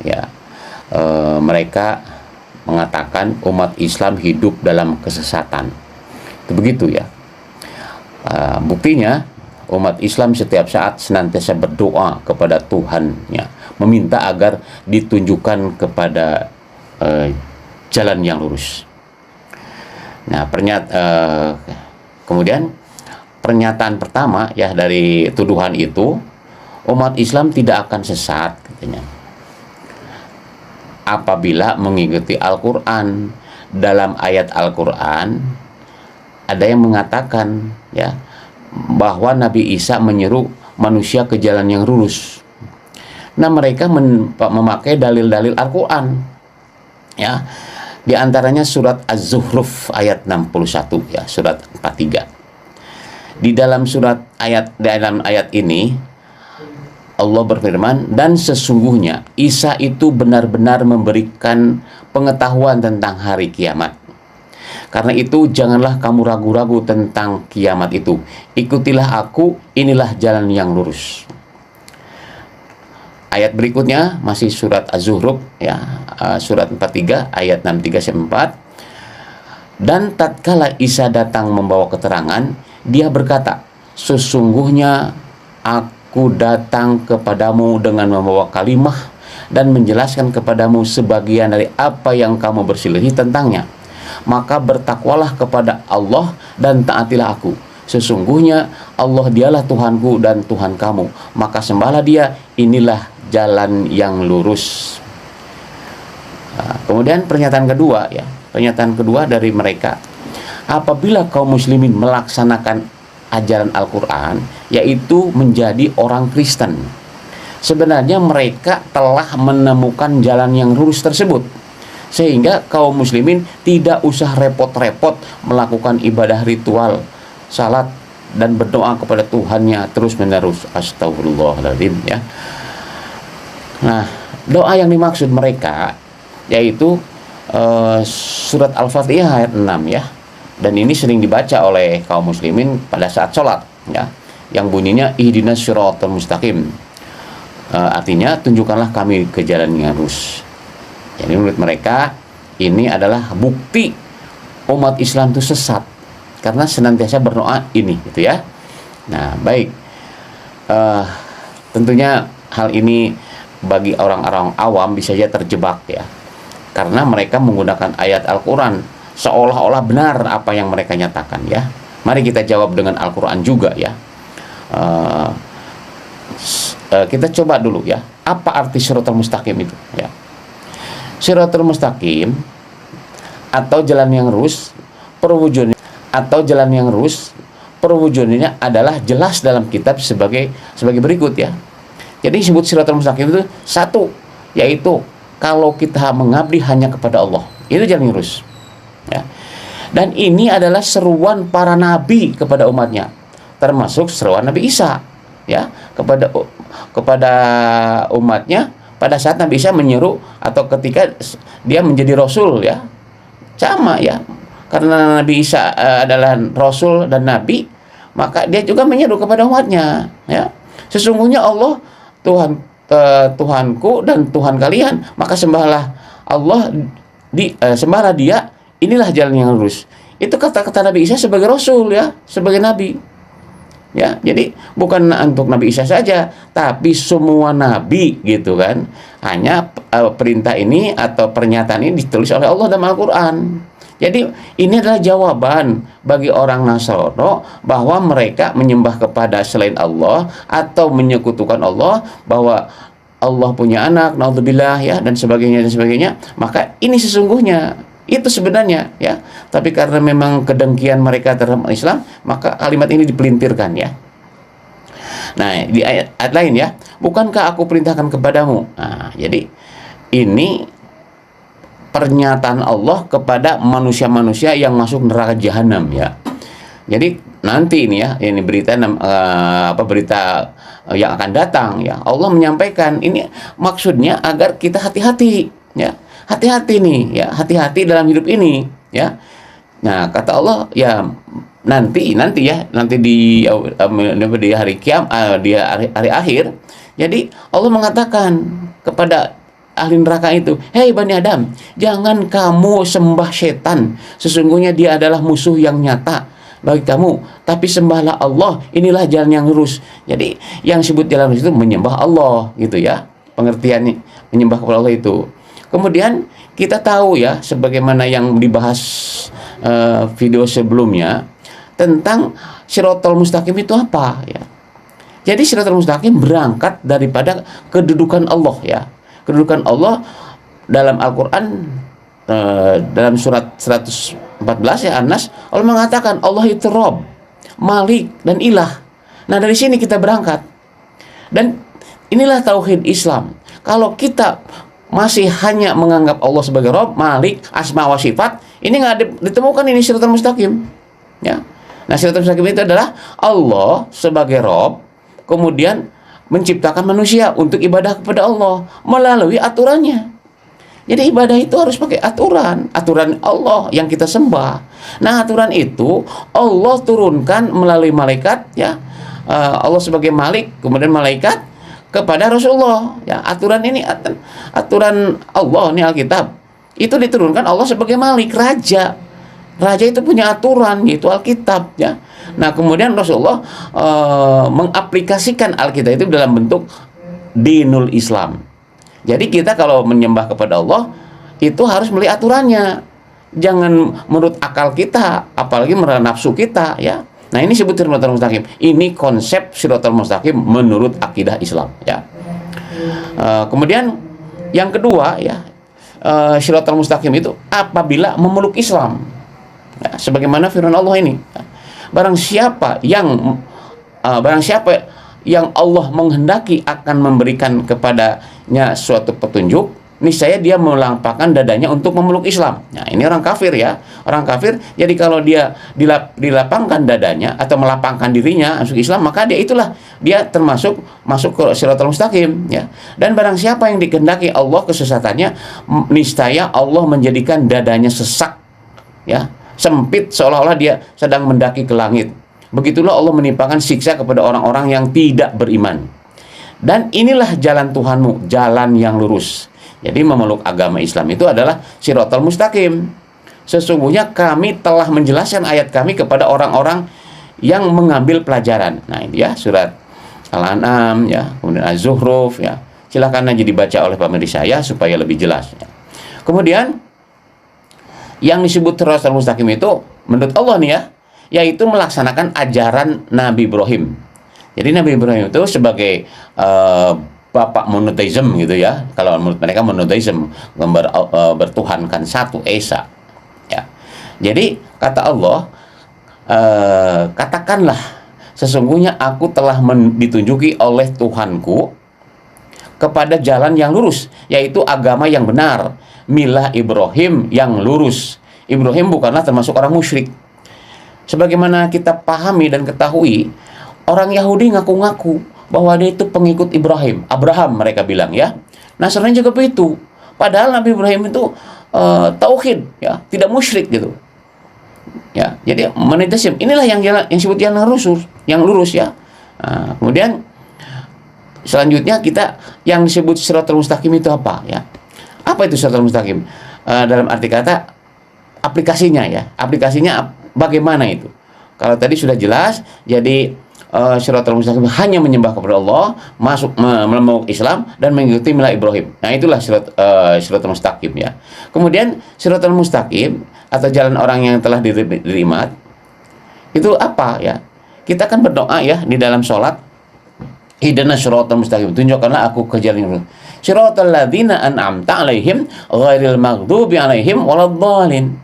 ya, mereka mengatakan umat Islam hidup dalam kesesatan. Itu begitu ya. Buktinya umat Islam setiap saat senantiasa berdoa kepada Tuhannya, meminta agar ditunjukkan kepada jalan yang lurus. Nah, kemudian pernyataan pertama ya dari tuduhan itu, umat Islam tidak akan sesat katanya apabila mengikuti Al-Quran. Dalam ayat Al-Quran ada yang mengatakan ya bahwa Nabi Isa menyeru manusia ke jalan yang lurus. Nah, mereka memakai dalil-dalil Al-Quran ya. Di antaranya surat Az-Zukhruf ayat 61 ya, surat 43. Di dalam ayat ini Allah berfirman, dan sesungguhnya Isa itu benar-benar memberikan pengetahuan tentang hari kiamat. Karena itu janganlah kamu ragu-ragu tentang kiamat itu. Ikutilah aku, inilah jalan yang lurus. Ayat berikutnya masih surat Az-Zukhruf ya, surat 43 ayat 63-64. Dan tatkala Isa datang membawa keterangan, dia berkata, sesungguhnya aku datang kepadamu dengan membawa kalimah dan menjelaskan kepadamu sebagian dari apa yang kamu berselisih tentangnya. Maka bertakwalah kepada Allah dan taatilah aku. Sesungguhnya Allah dialah Tuhanku dan Tuhan kamu. Maka sembahlah dia, inilah jalan yang lurus. Kemudian pernyataan kedua dari mereka, apabila kaum muslimin melaksanakan ajaran Al-Quran, yaitu menjadi orang Kristen, sebenarnya mereka telah menemukan jalan yang lurus tersebut, sehingga kaum muslimin tidak usah repot-repot melakukan ibadah ritual, salat, dan berdoa kepada Tuhannya terus-menerus. Astagfirullahaladzim ya. Nah, doa yang dimaksud mereka yaitu surat Al-Fatihah ayat 6 ya. Dan ini sering dibaca oleh kaum muslimin pada saat sholat ya, yang bunyinya ihdinas syiratal mustaqim. Artinya tunjukkanlah kami ke jalan yang lurus. Jadi menurut mereka ini adalah bukti umat Islam itu sesat karena senantiasa berdoa ini gitu ya. Nah, baik, tentunya hal ini bagi orang-orang awam bisa saja terjebak ya, karena mereka menggunakan ayat Al-Quran seolah-olah benar apa yang mereka nyatakan ya. Mari kita jawab dengan Al-Quran juga ya. Kita coba dulu ya, apa arti Shiratal Mustaqim itu ya. Shiratal Mustaqim atau jalan yang lurus, perwujudannya adalah jelas dalam kitab sebagai berikut ya. Jadi disebut Shiratal Mustaqim itu satu, yaitu kalau kita mengabdi hanya kepada Allah, itu jalan yang lurus ya. Dan ini adalah seruan para nabi kepada umatnya, termasuk seruan Nabi Isa ya kepada umatnya pada saat Nabi Isa menyeru atau ketika dia menjadi rasul ya. Sama ya, karena Nabi Isa adalah rasul dan nabi, maka dia juga menyeru kepada umatnya ya. Sesungguhnya Allah Tuhanku dan Tuhan kalian, maka sembahlah Allah, sembahlah dia, inilah jalan yang lurus. Itu kata-kata Nabi Isa sebagai rasul ya, sebagai nabi ya. Jadi bukan untuk Nabi Isa saja, tapi semua nabi gitu kan. Hanya perintah ini atau pernyataan ini ditulis oleh Allah dalam Al-Quran. Jadi ini adalah jawaban bagi orang Nasrani bahwa mereka menyembah kepada selain Allah atau menyekutukan Allah, bahwa Allah punya anak, naudzubillah ya, dan sebagainya. Maka ini sesungguhnya itu sebenarnya ya. Tapi karena memang kedengkian mereka terhadap Islam, maka kalimat ini dipelintirkan ya. Nah, di ayat lain ya, bukankah aku perintahkan kepadamu? Nah, jadi ini pernyataan Allah kepada manusia-manusia yang masuk neraka jahanam ya. Jadi nanti ini ya, ini berita yang akan datang ya. Allah menyampaikan ini maksudnya agar kita hati-hati ya. Hati-hati nih ya, hati-hati dalam hidup ini ya. Nah, kata Allah ya, nanti di hari kiamat, di hari akhir. Jadi Allah mengatakan kepada ahli neraka itu, "Hei Bani Adam, jangan kamu sembah setan, sesungguhnya dia adalah musuh yang nyata bagi kamu, tapi sembahlah Allah, inilah jalan yang lurus." Jadi yang disebut jalan lurus itu menyembah Allah gitu ya, pengertiannya menyembah kepada Allah itu. Kemudian kita tahu ya, sebagaimana yang dibahas video sebelumnya tentang Shiratal Mustaqim itu apa ya. Jadi Shiratal Mustaqim berangkat daripada kedudukan Allah ya. Kedudukan Allah dalam Al-Quran, dalam surat 114 ya, An-Nas, Allah mengatakan Allah itu Rob, Malik, dan Ilah. Nah dari sini kita berangkat. Dan inilah tauhid Islam. Kalau kita masih hanya menganggap Allah sebagai Rob, Malik, Asma wa Sifat, ini nggak ditemukan ini Shiratal Mustaqim ya. Nah Shiratal Mustaqim itu adalah Allah sebagai Rob, kemudian menciptakan manusia untuk ibadah kepada Allah melalui aturannya. Jadi ibadah itu harus pakai aturan Allah yang kita sembah. Nah aturan itu Allah turunkan melalui malaikat ya, Allah sebagai Malik, kemudian malaikat kepada Rasulullah ya. Aturan ini aturan Allah ini Alkitab itu diturunkan Allah sebagai Malik, raja itu punya aturan, yaitu Alkitab ya. Nah kemudian Rasulullah mengaplikasikan Alkitab itu dalam bentuk dinul Islam. Jadi kita kalau menyembah kepada Allah itu harus melalui aturannya, jangan menurut akal kita, apalagi menurut nafsu kita ya. Nah ini disebut Shiratal Mustaqim. Ini konsep Shiratal Mustaqim menurut akidah Islam ya. Kemudian yang kedua ya, Shiratal Mustaqim itu apabila memeluk Islam ya, sebagaimana firman Allah ini ya. Barang siapa yang Allah menghendaki akan memberikan kepadanya suatu petunjuk, niscaya dia melampahkan dadanya untuk memeluk Islam. Nah, ini orang kafir ya. Orang kafir, jadi kalau dia dilapangkan dadanya atau melapangkan dirinya masuk Islam, maka dia termasuk masuk ke Shiratal Mustaqim ya. Dan barang siapa yang dikehendaki Allah kesesatannya, niscaya Allah menjadikan dadanya sesak ya, sempit, seolah-olah dia sedang mendaki ke langit. Begitulah Allah menimpakan siksa kepada orang-orang yang tidak beriman. Dan inilah jalan Tuhanmu, jalan yang lurus. Jadi memeluk agama Islam itu adalah Shiratal Mustaqim. Sesungguhnya kami telah menjelaskan ayat kami kepada orang-orang yang mengambil pelajaran. Nah ini ya, surat Al-An'am ya, kemudian Az-Zukhruf ya. Silakan aja dibaca oleh pemirsa saya supaya lebih jelas ya. Kemudian yang disebut Shiratal Mustaqim itu menurut Allah nih ya, yaitu melaksanakan ajaran Nabi Ibrahim. Jadi Nabi Ibrahim itu sebagai bapak monoteisme gitu ya. Kalau menurut mereka monoteisme, bertuhankan satu Esa ya. Jadi kata Allah, katakanlah sesungguhnya aku telah ditunjuki oleh Tuhanku kepada jalan yang lurus, yaitu agama yang benar, milah Ibrahim yang lurus. Ibrahim bukanlah termasuk orang musyrik. Sebagaimana kita pahami dan ketahui, orang Yahudi ngaku-ngaku bahwa dia itu pengikut Abraham mereka bilang ya. Nasrani juga begitu. Padahal Nabi Ibrahim itu tauhid ya, tidak musyrik gitu. Ya, jadi monoteisme inilah yang disebut yang lurus ya. Nah, kemudian selanjutnya kita yang disebut Shiratal Mustaqim itu apa ya? Apa itu Shiratal Mustaqim? Dalam arti kata aplikasinya ya. Aplikasinya bagaimana itu? Kalau tadi sudah jelas, jadi Shiratal Mustaqim hanya menyembah kepada Allah, masuk memeluk Islam dan mengikuti milah Ibrahim. Nah, itulah Shiratal Mustaqim ya. Kemudian Shiratal Mustaqim atau jalan orang yang telah diterima itu apa ya? Kita kan berdoa ya di dalam sholat, Ihdinas Shiratal Mustaqim, tunjukkanlah aku ke jalan yang lurus. Shiratal ladzina an'amta 'alaihim ghairil maghdubi 'alaihim waladdallin.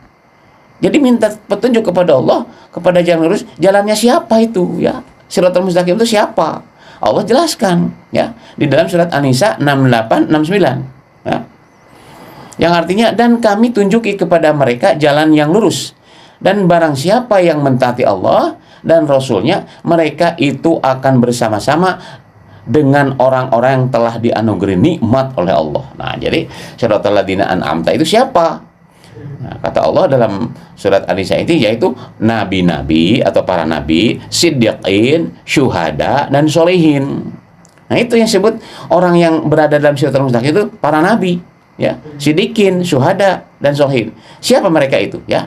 Jadi minta petunjuk kepada Allah, kepada jalan lurus. Jalannya siapa itu ya? Shiratal Mustaqim itu siapa? Allah jelaskan ya di dalam surat An-Nisa 68 69 ya. Yang artinya, dan kami tunjuki kepada mereka jalan yang lurus, dan barang siapa yang mentaati Allah dan Rasulnya, mereka itu akan bersama-sama dengan orang-orang yang telah dianugerahi nikmat oleh Allah. Nah, jadi Shiratal ladzina an'amta itu siapa? Nah, kata Allah dalam surat An-Nisa itu yaitu nabi-nabi atau para nabi, siddiqin, syuhada, dan solehin. Nah Nah, itu yang disebut orang yang berada dalam siratal mustaqim itu para nabi, ya, sidikin, syuhada, dan sholihin. Siapa mereka itu, ya?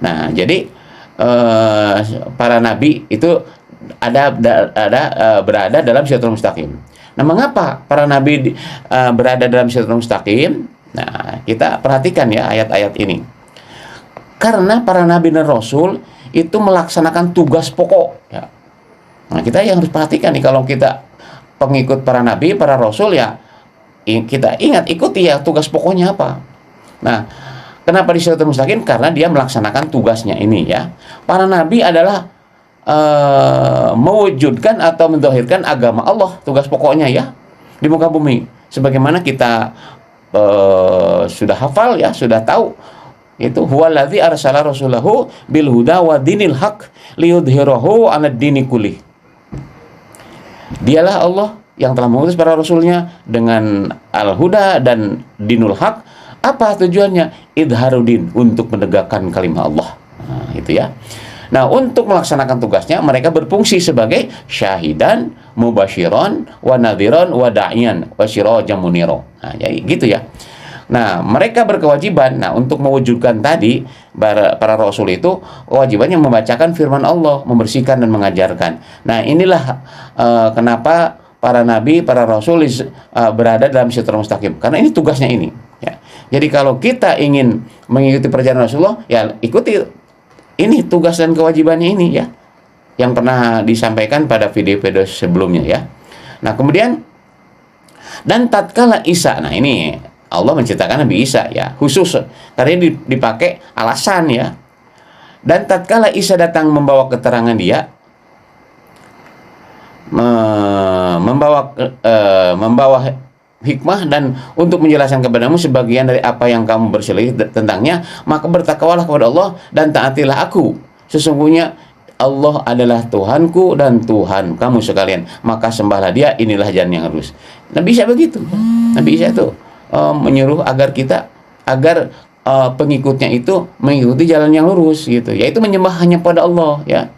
Nah, jadi para nabi itu berada dalam siratal mustaqim. Nah, mengapa para nabi berada dalam siratal mustaqim? Nah, kita perhatikan ya ayat-ayat ini. Karena para nabi dan rasul itu melaksanakan tugas pokok, ya. Nah, kita yang harus perhatikan nih, kalau kita pengikut para nabi, para rasul, ya kita ingat, ikuti ya tugas pokoknya apa. Nah, kenapa di siratal mustaqim? Karena dia melaksanakan tugasnya ini, ya. Para nabi adalah mewujudkan atau mendahirkan agama Allah, tugas pokoknya, ya, di muka bumi. Sebagaimana kita sudah hafal, ya, sudah tahu, itu huwallazi arsala rasulahu bil huda wa dinil haq liyudhhirahu 'alad dini kullih. Dialah Allah yang telah mengutus para rasulnya dengan al-huda dan dinul haq. Apa tujuannya? Idharudin, untuk menegakkan kalimat Allah. Nah, itu ya. Nah, untuk melaksanakan tugasnya, mereka berfungsi sebagai syahidan, mubasyiron, wa nadhiron, wa da'iyan, wa sirajan muniro. Nah, jadi gitu ya. Nah, mereka berkewajiban, nah, untuk mewujudkan tadi, para rasul itu kewajibannya membacakan firman Allah, membersihkan dan mengajarkan. Nah, inilah kenapa para nabi, para rasul berada dalam siratal mustaqim. Karena ini tugasnya ini, ya. Jadi kalau kita ingin mengikuti perjalanan Rasulullah, ya ikuti ini tugas dan kewajibannya ini, ya, yang pernah disampaikan pada video-video sebelumnya, ya. Nah, kemudian dan tatkala Isa, nah ini Allah menciptakan Nabi Isa, ya, khusus karena ini dipakai alasan, ya. Dan tatkala Isa datang membawa keterangan dia, membawa hikmah dan untuk menjelaskan kepadamu sebagian dari apa yang kamu berselisih tentangnya, maka bertakwalah kepada Allah dan taatilah aku. Sesungguhnya Allah adalah Tuhanku dan Tuhan kamu sekalian, maka sembahlah Dia, inilah jalan yang lurus. Nabi Isa begitu. Nabi Isa itu menyuruh agar pengikutnya itu mengikuti jalan yang lurus, gitu, yaitu menyembah hanya pada Allah, ya.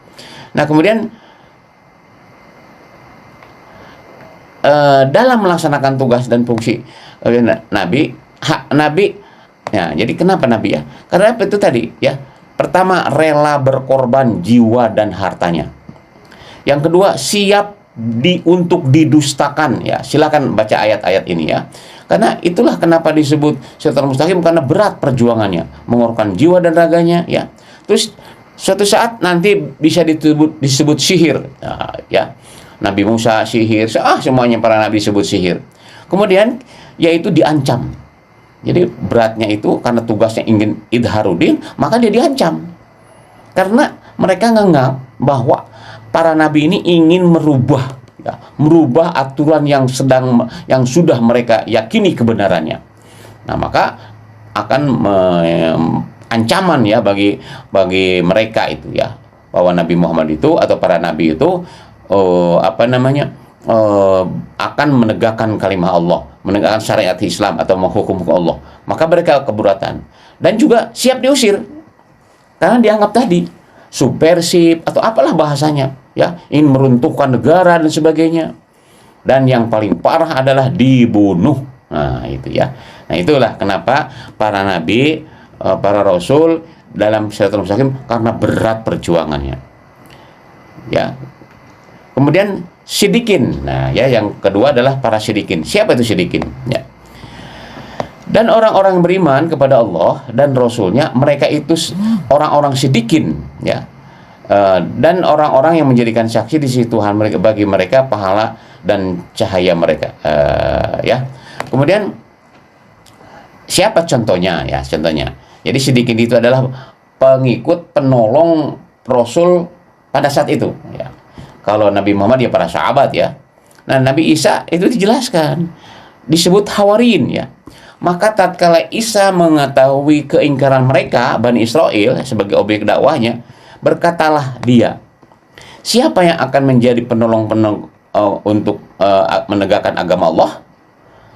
Nah, kemudian dalam melaksanakan tugas dan fungsi nabi, hak nabi, ya, jadi kenapa nabi, ya? Karena apa itu tadi, ya? Pertama, rela berkorban jiwa dan hartanya. Yang kedua, siap untuk didustakan, ya. Silakan baca ayat-ayat ini, ya. Karena itulah kenapa disebut siratal mustaqim, karena berat perjuangannya, mengorbankan jiwa dan raganya, ya. Terus suatu saat nanti bisa disebut sihir, ya. Nabi Musa sihir, semuanya para nabi disebut sihir. Kemudian yaitu diancam. Jadi beratnya itu karena tugasnya ingin idharudin, maka dia diancam. Karena mereka menganggap bahwa para nabi ini ingin merubah, ya, merubah aturan yang sudah mereka yakini kebenarannya. Nah, maka akan ancaman, ya, bagi mereka itu, ya, bahwa Nabi Muhammad itu atau para nabi itu akan menegakkan kalimat Allah, menegakkan syariat Islam atau menghukum Allah. Maka mereka keberatan dan juga siap diusir karena dianggap tadi subversif atau apalah bahasanya, ya, ingin meruntuhkan negara dan sebagainya. Dan yang paling parah adalah dibunuh. Nah, itu, ya. Nah, itulah kenapa para nabi, para rasul dalam siratal mustaqim, karena berat perjuangannya, ya. Kemudian sidikin. Nah, ya, yang kedua adalah para sidikin. Siapa itu sidikin? Ya. Dan orang-orang beriman kepada Allah dan Rasulnya, mereka itu orang-orang sidikin, ya. Dan orang-orang yang menjadikan saksi di sisi Tuhan mereka, bagi mereka pahala dan cahaya mereka, ya. Kemudian siapa contohnya, ya? Contohnya, jadi sidikin itu adalah pengikut penolong Rasul pada saat itu, ya. Kalau Nabi Muhammad, ya, para sahabat, ya. Nah, Nabi Isa itu dijelaskan, disebut Hawarin, ya. Maka tatkala Isa mengetahui keingkaran mereka, Bani Israel, sebagai objek dakwahnya, berkatalah dia, siapa yang akan menjadi penolong untuk menegakkan agama Allah?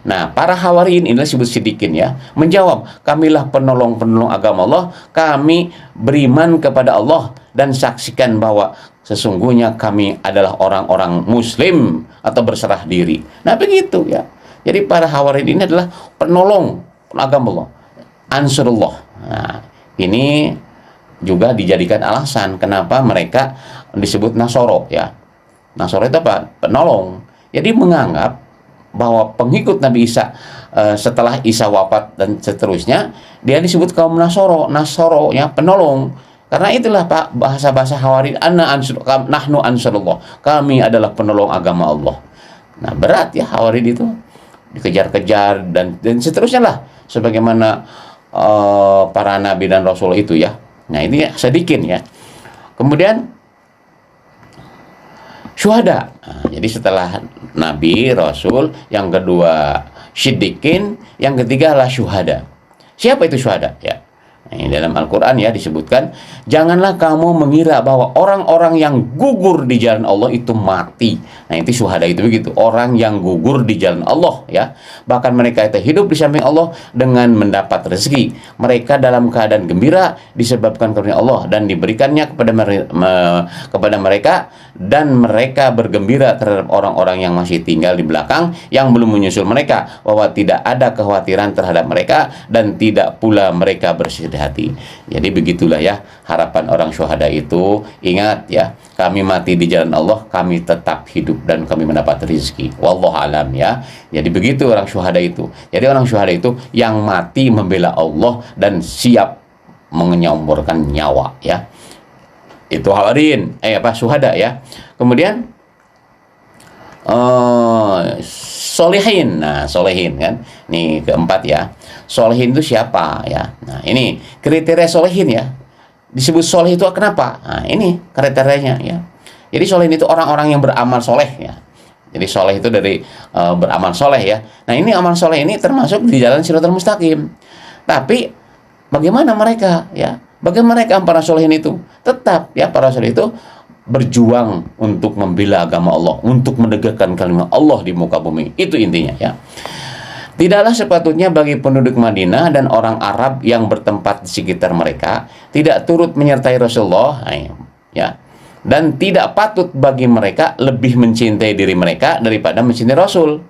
Nah, para Hawarin inilah disebut sidikin, ya, menjawab, kamilah penolong-penolong agama Allah, kami beriman kepada Allah dan saksikan bahwa sesungguhnya kami adalah orang-orang muslim atau berserah diri. Nah begitu ya. Jadi para Hawarid ini adalah penolong agama Allah, Ansarullah. Nah, ini juga dijadikan alasan kenapa mereka disebut Nasoro ya. Nasoro itu apa? Penolong. Jadi menganggap bahwa pengikut Nabi Isa setelah Isa wafat dan seterusnya, dia disebut kaum Nasoro. Nasoro ya, penolong. Karena itulah Pak bahasa-bahasa Hawarid, nahnu ansarullah. Kami adalah penolong agama Allah. Nah, berat ya Hawarid itu. Dikejar-kejar dan seterusnya lah, sebagaimana para nabi dan rasul itu ya. Nah ini sedikit ya. Kemudian syuhada. Nah, jadi setelah nabi, rasul, yang kedua siddiqin, yang ketiga adalah syuhada. Siapa itu syuhada ya? Nah, dalam Al-Quran ya disebutkan, janganlah kamu mengira bahwa orang-orang yang gugur di jalan Allah itu mati. Nah itu syuhada itu begitu, orang yang gugur di jalan Allah ya. Bahkan mereka itu hidup di samping Allah dengan mendapat rezeki. Mereka dalam keadaan gembira disebabkan karunia Allah dan diberikannya kepada mereka, dan mereka bergembira terhadap orang-orang yang masih tinggal di belakang yang belum menyusul mereka, bahwa tidak ada kekhawatiran terhadap mereka dan tidak pula mereka bersedih hati. Jadi begitulah ya harapan orang syuhada itu. Ingat ya, kami mati di jalan Allah, kami tetap hidup dan kami mendapat rezeki. Wallahu alam ya. Jadi begitu orang syuhada itu. Jadi orang syuhada itu yang mati membela Allah dan siap menyomborkan nyawa ya. Itu hadirin syuhada ya. Kemudian solehin. Nah, solehin kan. Nih keempat ya. Solehin itu siapa ya? Nah, ini kriteria solehin ya. Disebut soleh itu kenapa? Nah, ini kriterianya ya. Jadi solehin itu orang-orang yang beramal soleh ya. Jadi soleh itu dari beramal soleh ya. Nah, ini amal soleh ini termasuk di jalan Shiratal Mustaqim. Tapi bagaimana mereka ya? Bagaimana mereka para solehin itu? Tetap ya para soleh itu berjuang untuk membela agama Allah, untuk menegakkan kalimat Allah di muka bumi. Itu intinya ya. Tidaklah sepatutnya bagi penduduk Madinah dan orang Arab yang bertempat di sekitar mereka tidak turut menyertai Rasulullah ya. Dan tidak patut bagi mereka lebih mencintai diri mereka daripada mencintai Rasul.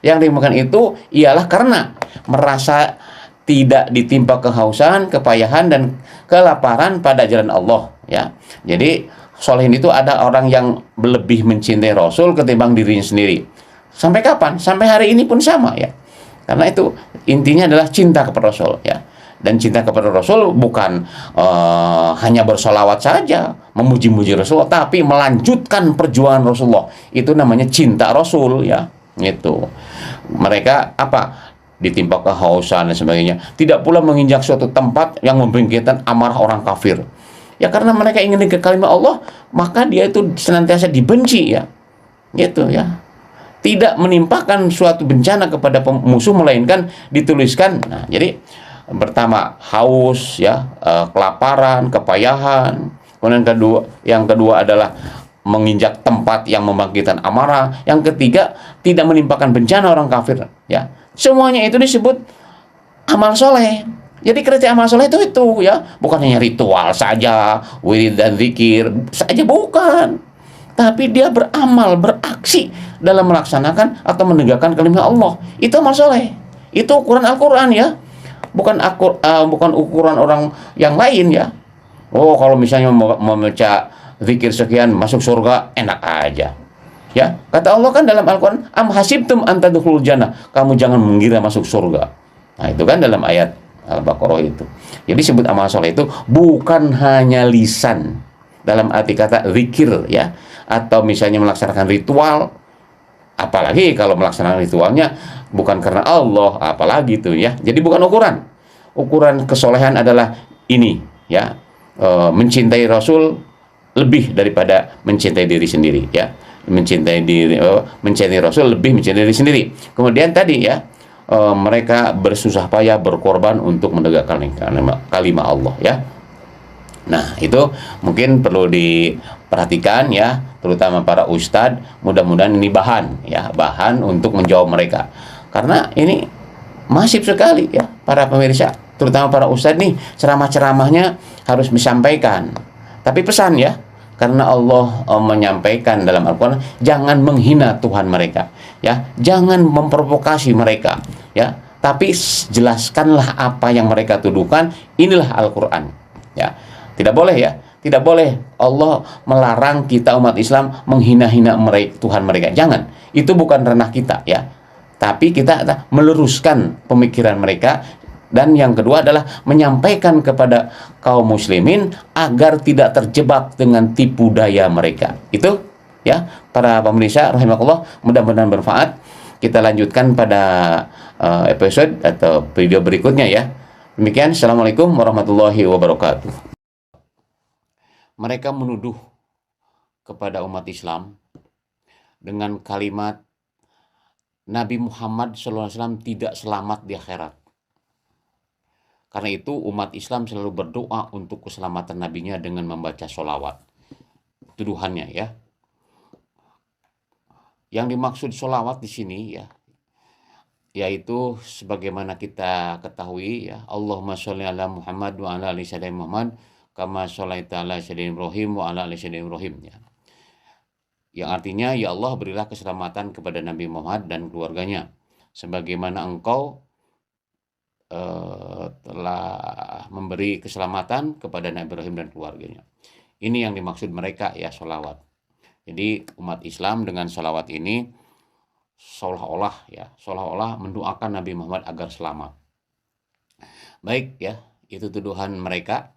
Yang dimaksudkan itu ialah karena merasa tidak ditimpa kehausan, kepayahan dan kelaparan pada jalan Allah ya. Jadi solehin itu ada orang yang lebih mencintai Rasul ketimbang dirinya sendiri. Sampai kapan? Sampai hari ini pun sama ya. Karena itu intinya adalah cinta kepada Rasul ya. Dan cinta kepada Rasul bukan hanya bersolawat saja, memuji-muji Rasul, tapi melanjutkan perjuangan Rasulullah. Itu namanya cinta Rasul ya. Itu. Mereka ditimpa kehausan dan sebagainya. Tidak pula menginjak suatu tempat yang membangkitkan amarah orang kafir. Ya karena mereka ingin dengar kalimat Allah, maka dia itu senantiasa dibenci ya. Gitu ya. Tidak menimpakan suatu bencana kepada musuh, melainkan dituliskan. Nah, jadi pertama haus ya, kelaparan, kepayahan. Kemudian yang kedua adalah menginjak tempat yang membangkitkan amarah. Yang ketiga tidak menimpakan bencana orang kafir ya. Semuanya itu disebut amal soleh. Jadi kriteria amal soleh itu ya, bukan hanya ritual saja, wirid dan zikir saja, bukan. Tapi dia beramal, beraksi dalam melaksanakan atau menegakkan kalimat Allah. Itu amal soleh. Itu ukuran Al-Quran ya. Bukan ukuran orang yang lain ya. Oh, kalau misalnya membaca zikir sekian masuk surga, enak aja. Ya, kata Allah kan dalam Al-Quran, am hasibtum an tadkhulul jannah. Kamu jangan mengira masuk surga. Nah, itu kan dalam ayat Al-Baqarah itu. Jadi sebut amal soleh itu bukan hanya lisan dalam arti kata zikir ya, atau misalnya melaksanakan ritual, apalagi kalau melaksanakan ritualnya bukan karena Allah, apalagi itu ya. Jadi bukan ukuran kesolehan adalah ini ya, mencintai Rasul lebih daripada mencintai diri sendiri ya. Mencintai Rasul lebih mencintai diri sendiri. Kemudian tadi ya, mereka bersusah payah berkorban untuk menegakkan kalimat Allah ya. Nah, itu mungkin perlu diperhatikan ya, terutama para ustadz. Mudah-mudahan ini bahan untuk menjawab mereka. Karena ini masif sekali ya para pemirsa, terutama para ustadz nih, ceramah-ceramahnya harus disampaikan. Tapi pesan ya, karena Allah menyampaikan dalam Al-Quran, jangan menghina Tuhan mereka, ya, jangan memprovokasi mereka, ya, tapi jelaskanlah apa yang mereka tuduhkan. Inilah Al-Quran, ya. Tidak boleh, ya, tidak boleh Allah melarang kita umat Islam menghina-hina mereka, Tuhan mereka. Jangan, itu bukan ranah kita, ya. Tapi kita meluruskan pemikiran mereka. Dan yang kedua adalah menyampaikan kepada kaum muslimin agar tidak terjebak dengan tipu daya mereka. Itu, ya, para pemirsa rahimakumullah, mudah-mudahan bermanfaat. Kita lanjutkan pada episode atau video berikutnya, ya. Demikian, assalamualaikum warahmatullahi wabarakatuh. Mereka menuduh kepada umat Islam dengan kalimat Nabi Muhammad SAW tidak selamat di akhirat. Karena itu umat Islam selalu berdoa untuk keselamatan nabinya dengan membaca sholawat. Tuduhannya, ya. Yang dimaksud sholawat di sini, ya, yaitu sebagaimana kita ketahui, ya, Allahumma sholli ala Muhammad wa ala ali sayyidina Muhammad kama sholaita ala sayyidina Ibrahim wa ala ali sayyidina Ibrahim, ya. Yang artinya, ya Allah, berilah keselamatan kepada Nabi Muhammad dan keluarganya sebagaimana Engkau telah memberi keselamatan kepada Nabi Ibrahim dan keluarganya. Ini yang dimaksud mereka, ya, sholawat. Jadi umat Islam dengan sholawat ini seolah-olah, ya, seolah-olah mendoakan Nabi Muhammad agar selamat. Baik, ya, itu tuduhan mereka.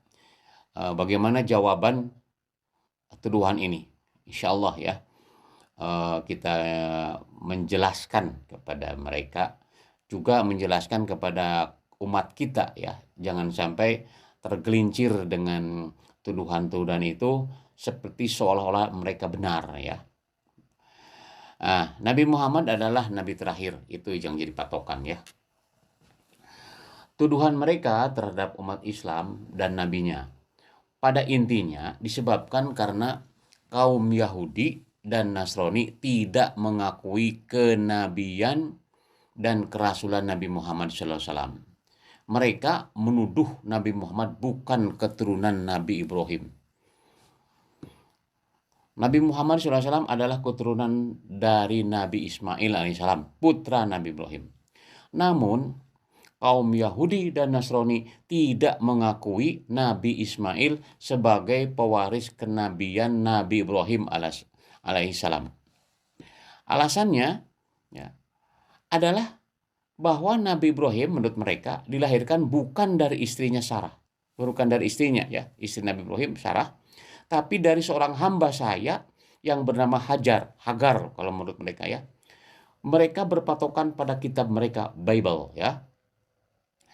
Bagaimana jawaban tuduhan ini? Insya Allah, ya, kita menjelaskan kepada mereka, juga menjelaskan kepada umat kita, ya, jangan sampai tergelincir dengan tuduhan-tuduhan itu seperti seolah-olah mereka benar, ya. Nabi Muhammad adalah nabi terakhir, itu yang jadi patokan, ya. Tuduhan mereka terhadap umat Islam dan nabinya pada intinya disebabkan karena kaum Yahudi dan Nasrani tidak mengakui kenabian dan kerasulan Nabi Muhammad SAW. Mereka menuduh Nabi Muhammad bukan keturunan Nabi Ibrahim. Nabi Muhammad SAW adalah keturunan dari Nabi Ismail alaihissalam, putra Nabi Ibrahim. Namun, kaum Yahudi dan Nasrani tidak mengakui Nabi Ismail sebagai pewaris kenabian Nabi Ibrahim alaihissalam. Alasannya, ya, adalah bahwa Nabi Ibrahim menurut mereka dilahirkan bukan dari istrinya Sarah, bukan dari istrinya, ya, istri Nabi Ibrahim Sarah, tapi dari seorang hamba saya yang bernama Hagar kalau menurut mereka, ya. Mereka berpatokan pada kitab mereka, Bible, ya.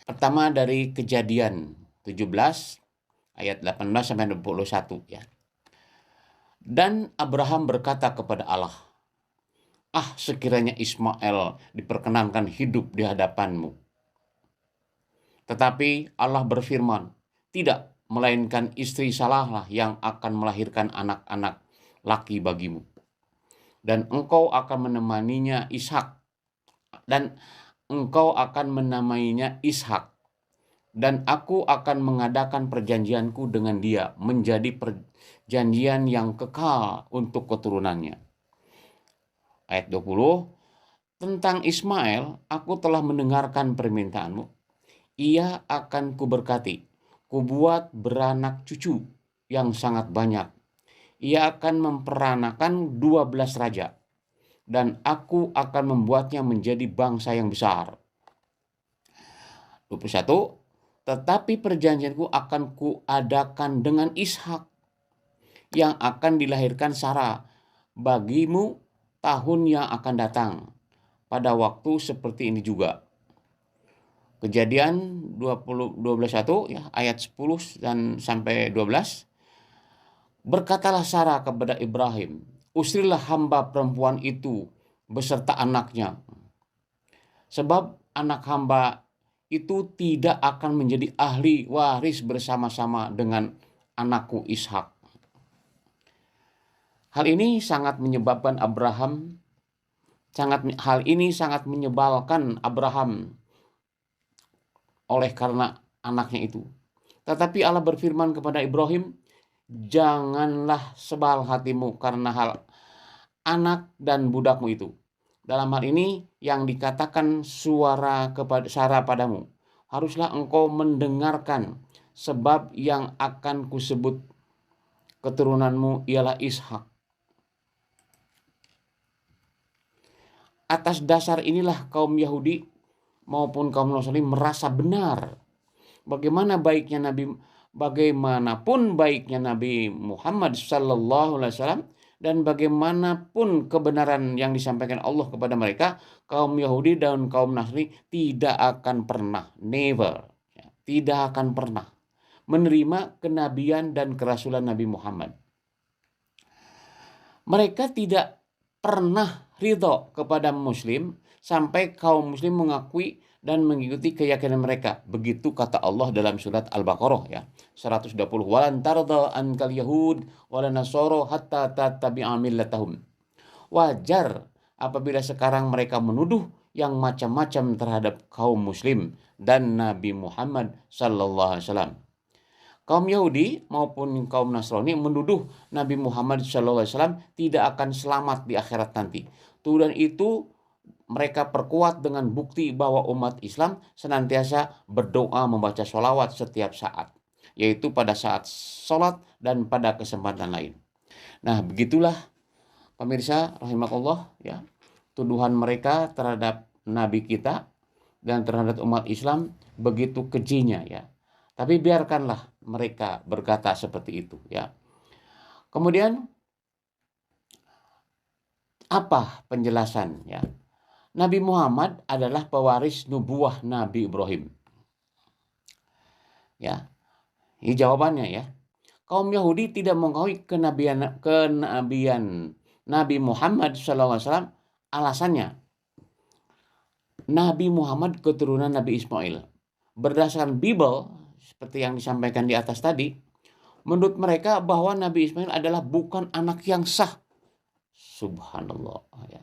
Pertama dari Kejadian 17 ayat 18 sampai 21, ya. Dan Abraham berkata kepada Allah, sekiranya Ismail diperkenankan hidup di hadapanmu. Tetapi Allah berfirman, tidak, melainkan istri Sarahlah yang akan melahirkan anak-anak laki bagimu. Dan engkau akan menemaninya Ishak. Dan engkau akan menamainya Ishak. Dan aku akan mengadakan perjanjianku dengan dia menjadi perjanjian yang kekal untuk keturunannya. Ayat 20, tentang Ismail, aku telah mendengarkan permintaanmu. Ia akan kuberkati, kubuat beranak cucu yang sangat banyak. Ia akan memperanakan 12 raja, dan aku akan membuatnya menjadi bangsa yang besar. 21, tetapi perjanjianku akan kuadakan dengan Ishak, yang akan dilahirkan Sarah bagimu tahun yang akan datang, pada waktu seperti ini juga. Kejadian 21, ya, ayat 10 dan sampai 12. Berkatalah Sarah kepada Ibrahim, usirlah hamba perempuan itu beserta anaknya, sebab anak hamba itu tidak akan menjadi ahli waris bersama-sama dengan anakku Ishak. Hal ini sangat menyebalkan Abraham oleh karena anaknya itu. Tetapi Allah berfirman kepada Ibrahim, janganlah sebal hatimu karena hal anak dan budakmu itu. Dalam hal ini yang dikatakan suara padamu. Haruslah engkau mendengarkan, sebab yang akan kusebut keturunanmu ialah Ishak. Atas dasar inilah kaum Yahudi maupun kaum Nasrani merasa benar bagaimanapun baiknya Nabi Muhammad sallallahu alaihi wasallam dan bagaimanapun kebenaran yang disampaikan Allah kepada mereka, kaum Yahudi dan kaum Nasrani tidak akan pernah, never, tidak akan pernah menerima kenabian dan kerasulan Nabi Muhammad. Mereka tidak pernah ridho kepada Muslim sampai kaum Muslim mengakui dan mengikuti keyakinan mereka. Begitu kata Allah dalam surat Al-Baqarah ya 120. Walan tarda ankal yahud walan nasara hatta tattabi'a millatahum. Wajar apabila sekarang mereka menuduh yang macam-macam terhadap kaum Muslim dan Nabi Muhammad sallallahu alaihi wasallam. Kaum Yahudi maupun kaum Nasrani menuduh Nabi Muhammad SAW tidak akan selamat di akhirat nanti. Tuduhan itu mereka perkuat dengan bukti bahwa umat Islam senantiasa berdoa membaca sholawat setiap saat, yaitu pada saat sholat dan pada kesempatan lain. Nah, begitulah pemirsa rahimakumullah ya, tuduhan mereka terhadap Nabi kita dan terhadap umat Islam begitu kejinya ya. Tapi biarkanlah mereka berkata seperti itu ya. Kemudian apa penjelasan ya? Nabi Muhammad adalah pewaris nubuah Nabi Ibrahim. Ya. Ini jawabannya ya. Kaum Yahudi tidak mengakui kenabian Nabi Muhammad SAW. Alasannya, Nabi Muhammad keturunan Nabi Ismail. Berdasarkan Bible seperti yang disampaikan di atas tadi, menurut mereka bahwa Nabi Ismail adalah bukan anak yang sah. Subhanallah ya.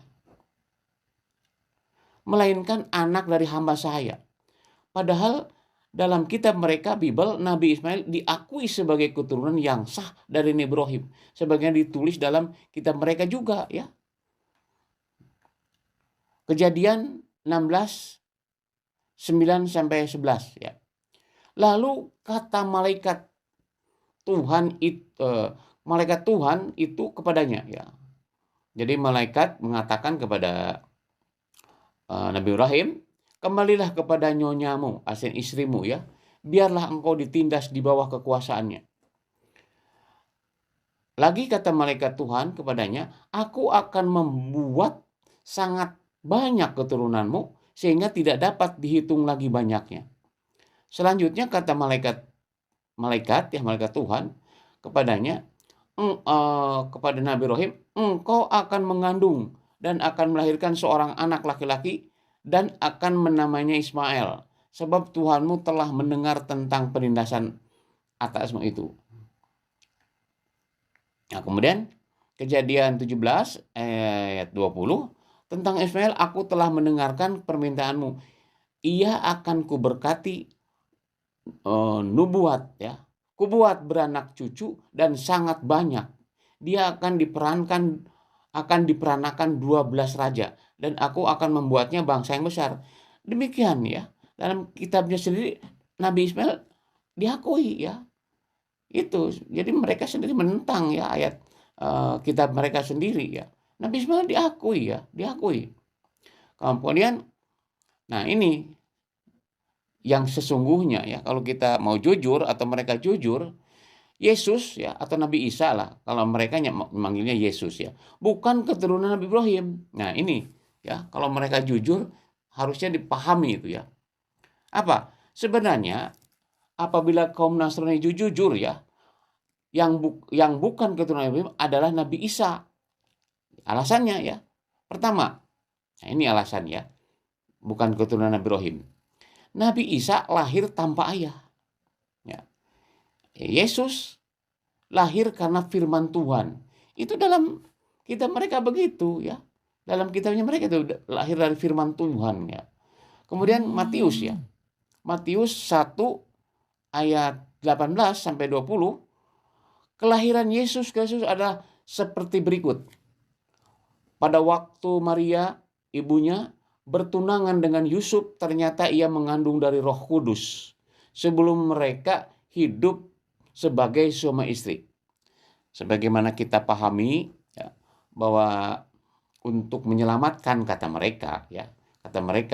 Melainkan anak dari hamba sahaya. Padahal dalam kitab mereka Bible, Nabi Ismail diakui sebagai keturunan yang sah dari Nabi Ibrahim. Sebagian ditulis dalam kitab mereka juga ya. Kejadian 16 9 sampai 11 ya. Lalu kata malaikat Tuhan itu kepadanya ya. Jadi malaikat mengatakan kepada Nabi Ibrahim, kembalilah kepada nyonyamu, asin istrimu ya. Biarlah engkau ditindas di bawah kekuasaannya. Lagi kata malaikat Tuhan kepadanya, aku akan membuat sangat banyak keturunanmu sehingga tidak dapat dihitung lagi banyaknya. Selanjutnya kata malaikat Tuhan kepadanya, kepada Nabi Ibrahim, engkau akan mengandung dan akan melahirkan seorang anak laki-laki dan akan menamainya Ismail, sebab Tuhanmu telah mendengar tentang penindasan atasmu itu. Nah, kemudian Kejadian 17 ayat 20, tentang Ismail aku telah mendengarkan permintaanmu, ia akan kuberkati nubuat ya, kubuat beranak cucu dan sangat banyak. Dia akan diperanakan 12 raja dan aku akan membuatnya bangsa yang besar. Demikian ya, dalam kitabnya sendiri Nabi Ismail diakui ya. Itu jadi mereka sendiri menentang ya ayat kitab mereka sendiri ya. Nabi Ismail diakui. Kemudian nah ini yang sesungguhnya ya, kalau kita mau jujur atau mereka jujur, Yesus ya atau Nabi Isa lah, kalau mereka memanggilnya Yesus ya, bukan keturunan Nabi Ibrahim. Nah ini ya, kalau mereka jujur harusnya dipahami itu ya. Apa? Sebenarnya apabila kaum Nasrani jujur ya, yang bukan keturunan Nabi Ibrahim adalah Nabi Isa. Alasannya ya, pertama, nah ini alasan ya, bukan keturunan Nabi Ibrahim. Nabi Isa lahir tanpa ayah. Ya. Yesus lahir karena firman Tuhan. Itu dalam kitab mereka begitu ya. Dalam kitabnya mereka itu lahir dari firman Tuhan ya. Kemudian Matius ya. Matius 1 ayat 18 sampai 20. Kelahiran Yesus Kristus adalah seperti berikut. Pada waktu Maria, ibunya, bertunangan dengan Yusuf, ternyata ia mengandung dari Roh Kudus. Sebelum mereka hidup sebagai suami istri. Sebagaimana kita pahami ya, bahwa untuk menyelamatkan kata mereka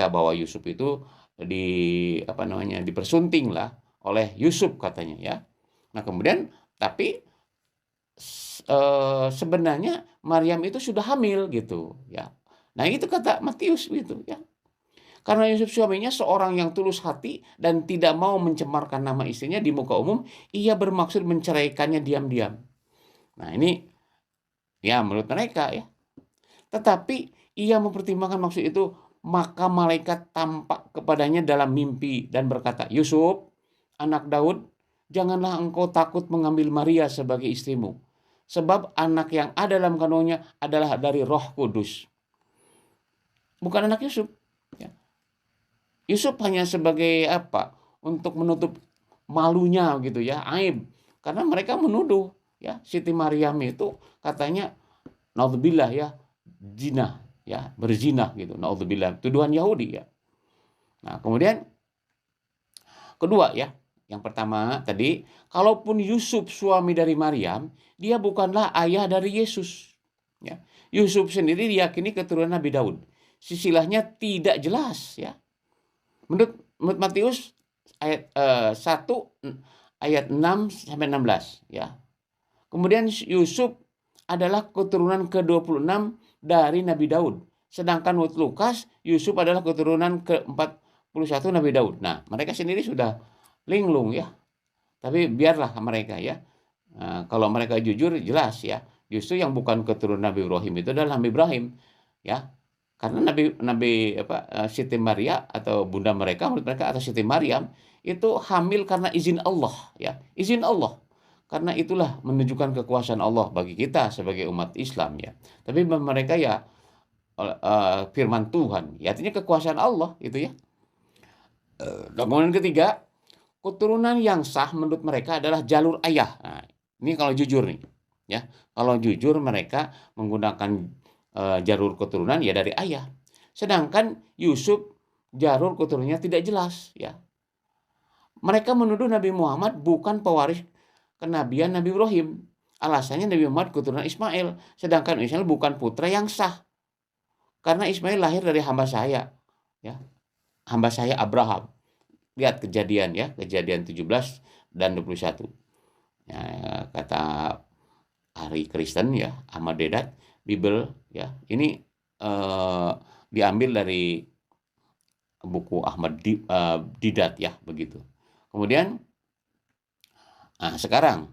bahwa Yusuf itu dipersunting lah oleh Yusuf katanya ya. Nah kemudian tapi sebenarnya Maryam itu sudah hamil gitu ya. Nah itu kata Matius gitu ya. Karena Yusuf suaminya seorang yang tulus hati dan tidak mau mencemarkan nama istrinya di muka umum, ia bermaksud menceraikannya diam-diam. Nah ini ya menurut mereka ya. Tetapi ia mempertimbangkan maksud itu, maka malaikat tampak kepadanya dalam mimpi dan berkata, Yusuf, anak Daud, janganlah engkau takut mengambil Maria sebagai istrimu. Sebab anak yang ada dalam kandungannya adalah dari Roh Kudus. Bukan anak Yusuf. Ya. Yusuf hanya sebagai apa? Untuk menutup malunya gitu ya, aib. Karena mereka menuduh ya Siti Maryam itu katanya naudzubillah ya, zina ya, berzina gitu. Naudzubillah, tuduhan Yahudi ya. Nah, kemudian kedua ya, yang pertama tadi, kalaupun Yusuf suami dari Maryam, dia bukanlah ayah dari Yesus. Ya. Yusuf sendiri diyakini keturunan Nabi Daud. Silsilahnya tidak jelas ya. Menurut Matius ayat 1 ayat 6 sampai 16 ya. Kemudian Yusuf adalah keturunan ke-26 dari Nabi Daud. Sedangkan menurut Lukas, Yusuf adalah keturunan ke-41 Nabi Daud. Nah, mereka sendiri sudah linglung ya. Tapi biarlah mereka ya. Nah, kalau mereka jujur jelas ya. Justru yang bukan keturunan Nabi Ibrahim itu adalah Nabi Ibrahim ya. Karena Siti Maria atau bunda mereka, menurut mereka atau Siti Maryam itu hamil karena izin Allah ya. Izin Allah. Karena itulah menunjukkan kekuasaan Allah bagi kita sebagai umat Islam ya. Tapi mereka ya firman Tuhan, ya artinya kekuasaan Allah itu ya. Kemudian ketiga, keturunan yang sah menurut mereka adalah jalur ayah. Nah, ini kalau jujur nih ya. Kalau jujur mereka menggunakan jalur keturunan ya dari ayah. Sedangkan Yusuf jalur keturunannya tidak jelas ya. Mereka menuduh Nabi Muhammad bukan pewaris kenabian Nabi Ibrahim. Alasannya Nabi Muhammad keturunan Ismail, sedangkan Ismail bukan putra yang sah. Karena Ismail lahir dari hamba saya, ya, hamba saya Abraham. Lihat kejadian ya, kejadian 17 dan 21. Ya, kata ahli Kristen ya, Ahmad Dedat, Bible ya, ini diambil dari buku Ahmad Didat ya, begitu. Kemudian, nah sekarang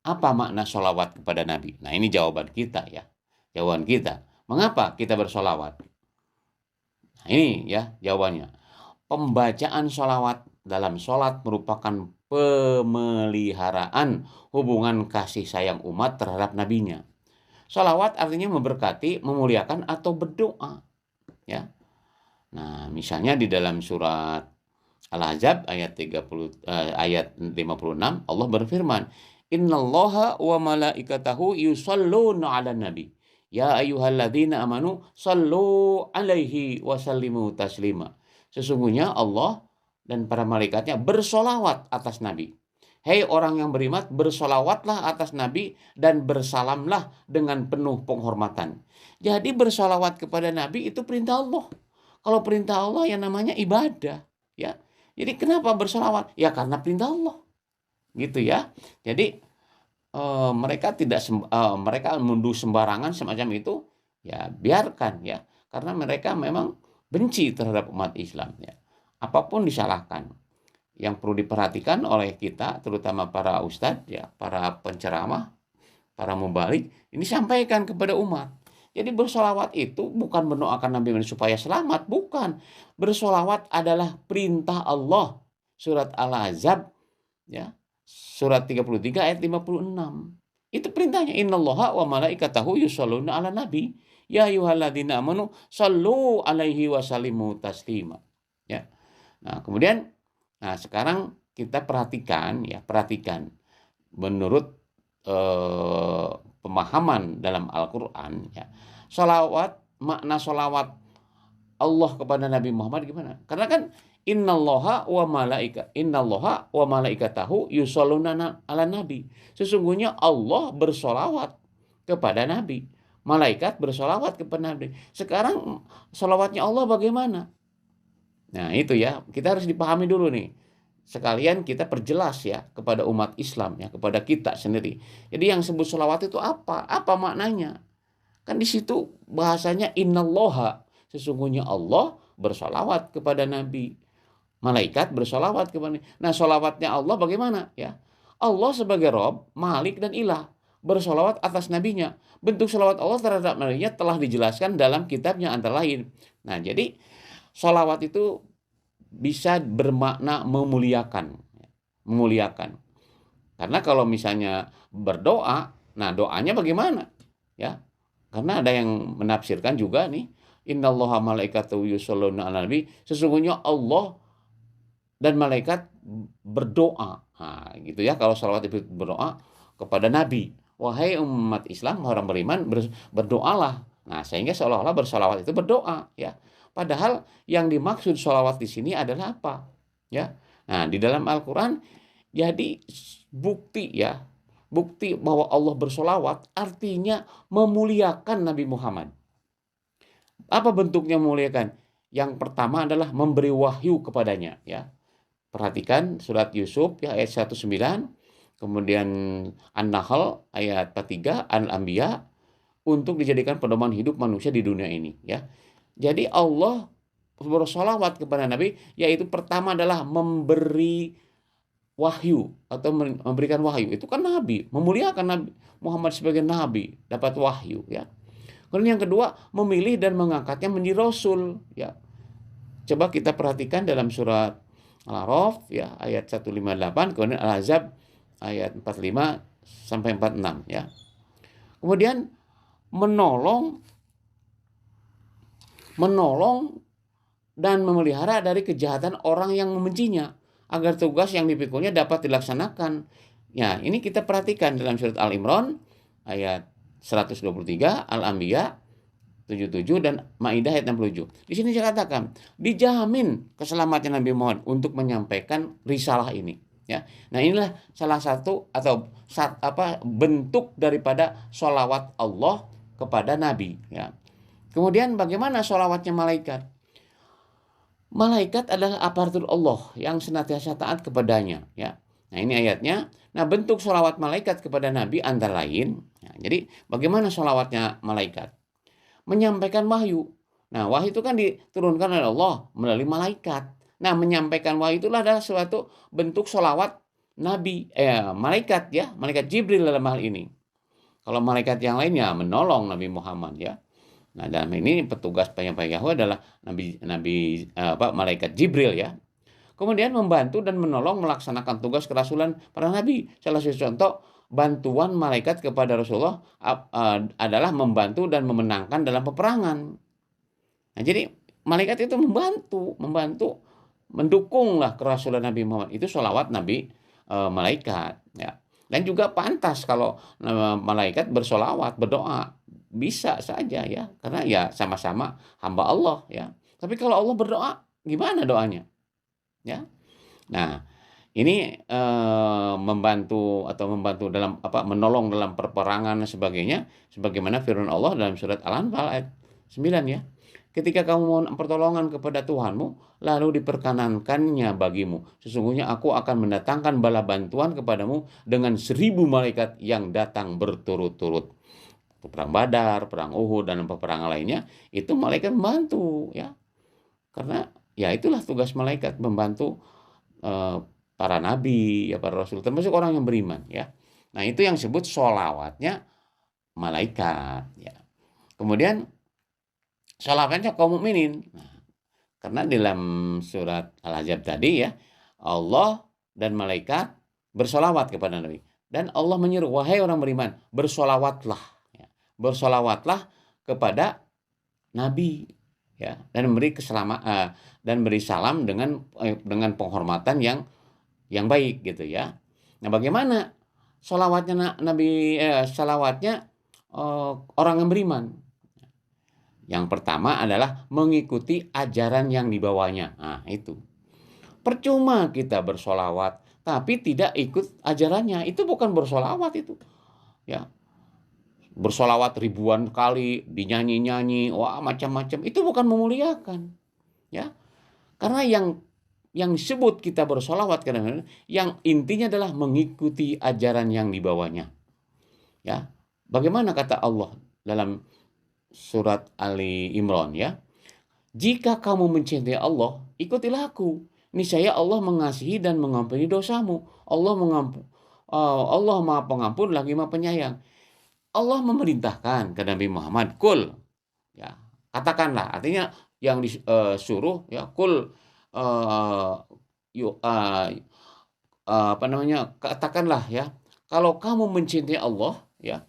apa makna sholawat kepada Nabi? Nah ini jawaban kita ya, jawaban kita. Mengapa kita bersolawat? Nah, ini ya jawabannya. Pembacaan sholawat dalam sholat merupakan pemeliharaan hubungan kasih sayang umat terhadap nabinya. Sholawat artinya memberkati, memuliakan, atau berdoa. Ya. Nah, misalnya di dalam surat Al-Ahzab ayat 56 Allah berfirman, Innallaha wa malaikatahu yusalluna 'alan nabi. Ya ayyuhalladzina amanu sallu 'alaihi wa sallimu taslima. Sesungguhnya Allah dan para malaikatnya bersolawat atas nabi. Hei orang yang beriman, bersolawatlah atas nabi dan bersalamlah dengan penuh penghormatan. Jadi bersolawat kepada nabi itu perintah Allah. Kalau perintah Allah yang namanya ibadah, ya. Jadi kenapa bersolawat? Ya karena perintah Allah, gitu ya. Jadi mereka menuduh sembarangan semacam itu, ya biarkan ya, karena mereka memang benci terhadap umat Islam ya. Apapun disalahkan. Yang perlu diperhatikan oleh kita, terutama para ustadz ya, para penceramah, para mubalik, ini sampaikan kepada umat. Jadi bersolawat itu bukan mendoakan Nabi Muhammad supaya selamat, bukan. Bersolawat adalah perintah Allah. Surat Al-Ahzab ya, surat 33 ayat 56. Itu perintahnya. Innallaha wa malaikatahu yusholluna 'alan nabi. Ya ayyuhalladzina amanu shallu 'alaihi wa sallimu taslima. Ya. Nah, kemudian sekarang kita perhatikan menurut pemahaman dalam Al-Qur'an ya. Makna sholawat Allah kepada Nabi Muhammad gimana? Karena kan innallaha wa malaikatahu yusholluna ala nabi. Sesungguhnya Allah bersolawat kepada Nabi. Malaikat bersolawat kepada Nabi. Sekarang solawatnya Allah bagaimana? Nah itu ya, kita harus dipahami dulu nih. Sekalian kita perjelas ya kepada umat Islam ya, kepada kita sendiri. Jadi yang sebut solawat itu apa? Apa maknanya? Kan di situ bahasanya innallaha. Sesungguhnya Allah bersolawat kepada Nabi. Malaikat bersolawat kepada Nabi. Nah solawatnya Allah bagaimana? Ya, Allah sebagai Rob, Malik dan Ilah bersolawat atas nabinya. Bentuk solawat Allah terhadap nabinya telah dijelaskan dalam kitabnya antara lain. Nah jadi solawat itu bisa bermakna memuliakan. Memuliakan. Karena kalau misalnya berdoa, nah doanya bagaimana? Ya, karena ada yang menafsirkan juga nih, innallaha malaikatahu yusholluna 'alan nabi, sesungguhnya Allah dan malaikat berdoa. Nah, gitu ya, kalau salawat itu berdoa kepada nabi. Wahai umat Islam, orang beriman, berdoalah. Nah, sehingga seolah-olah bersolawat itu berdoa, ya. Padahal yang dimaksud solawat di sini adalah apa? Ya. Nah, di dalam Al-Qur'an jadi bukti ya, bukti bahwa Allah bersolawat artinya memuliakan Nabi Muhammad. Apa bentuknya memuliakan? Yang pertama adalah memberi wahyu kepadanya, ya. Perhatikan surat Yusuf ya ayat 19, kemudian An-Nahl ayat 43, Al-Anbiya, untuk dijadikan pedoman hidup manusia di dunia ini, ya. Jadi Allah bersolawat kepada Nabi, yaitu pertama adalah memberi wahyu atau memberikan wahyu. Itu kan Nabi, memuliakan Nabi Muhammad sebagai Nabi, dapat wahyu, ya. Kemudian yang kedua, memilih dan mengangkatnya menjadi Rasul, ya. Coba kita perhatikan dalam surat Al-A'raf ya ayat 158, kemudian Al-Ahzab ayat 45 sampai 46 ya. Kemudian menolong dan memelihara dari kejahatan orang yang membencinya agar tugas yang dipikulnya dapat dilaksanakan. Ya, ini kita perhatikan dalam surat Al-Imran ayat 123, Al-Anbiya 77 dan Maidah ayat 67. Di sini saya katakan, dijamin keselamatan Nabi Muhammad untuk menyampaikan risalah ini, ya. Nah, inilah salah satu atau bentuk daripada sholawat Allah kepada Nabi, ya. Kemudian bagaimana sholawatnya malaikat? Malaikat adalah aparatur Allah yang senantiasa taat kepadanya, ya. Nah, ini ayatnya. Nah, bentuk sholawat malaikat kepada Nabi antara lain, ya, jadi bagaimana sholawatnya malaikat? Menyampaikan wahyu. Nah, wahyu itu kan diturunkan oleh Allah melalui malaikat. Nah, menyampaikan wahyu itulah adalah suatu bentuk sholawat Nabi, malaikat ya, malaikat Jibril dalam hal ini. Kalau malaikat yang lainnya menolong Nabi Muhammad ya. Nah, dalam ini petugas penyampai Yahweh adalah malaikat Jibril ya. Kemudian membantu dan menolong melaksanakan tugas kerasulan para nabi. Salah satu contoh bantuan malaikat kepada Rasulullah adalah membantu dan memenangkan dalam peperangan. Nah, jadi malaikat itu membantu, mendukunglah kerasulan Nabi Muhammad. Itu sholawat Nabi malaikat, ya. Dan juga pantas kalau malaikat bersolawat, berdoa, bisa saja ya, karena ya sama-sama hamba Allah ya. Tapi kalau Allah berdoa, gimana doanya? Ya. Nah, ini membantu dalam menolong dalam peperangan dan sebagainya, sebagaimana firman Allah dalam surat Al-Anfal ayat 9 ya. Ketika kamu mohon pertolongan kepada Tuhanmu, lalu diperkenankannya bagimu, sesungguhnya aku akan mendatangkan bala bantuan kepadamu dengan 1000 malaikat yang datang berturut-turut. Perang Badar, perang Uhud dan peperangan lainnya, itu malaikat membantu ya. Karena ya itulah tugas malaikat, membantu para nabi, ya para rasul, termasuk orang yang beriman ya. Nah, itu yang disebut sholawatnya malaikat ya. Kemudian sholawatnya kaum mukminin. Nah, karena dalam surat Al-Ahzab tadi ya, Allah dan malaikat bersolawat kepada Nabi. Dan Allah menyuruh, wahai orang beriman, bersolawatlah ya. Bersolawatlah kepada Nabi ya, dan beri salam dengan penghormatan yang baik gitu ya. Nah, bagaimana salawatnya orang yang beriman. Yang pertama adalah mengikuti ajaran yang dibawanya. Nah, itu. Percuma kita bersolawat tapi tidak ikut ajarannya. Itu bukan bersolawat itu. Ya, bersolawat ribuan kali, dinyanyi-nyanyi, wah macam-macam. Itu bukan memuliakan. Ya, karena yang disebut kita bersolawat kadang-kadang, yang intinya adalah mengikuti ajaran yang dibawanya. Ya, bagaimana kata Allah dalam surat Ali Imran ya? Jika kamu mencintai Allah, ikutilah aku. Niscaya Allah mengasihi dan mengampuni dosamu. Allah Maha Pengampun lagi Maha Penyayang. Allah memerintahkan ke Nabi Muhammad, kul, ya, katakanlah, artinya yang disuruh ya, kul, katakanlah ya, kalau kamu mencintai Allah ya,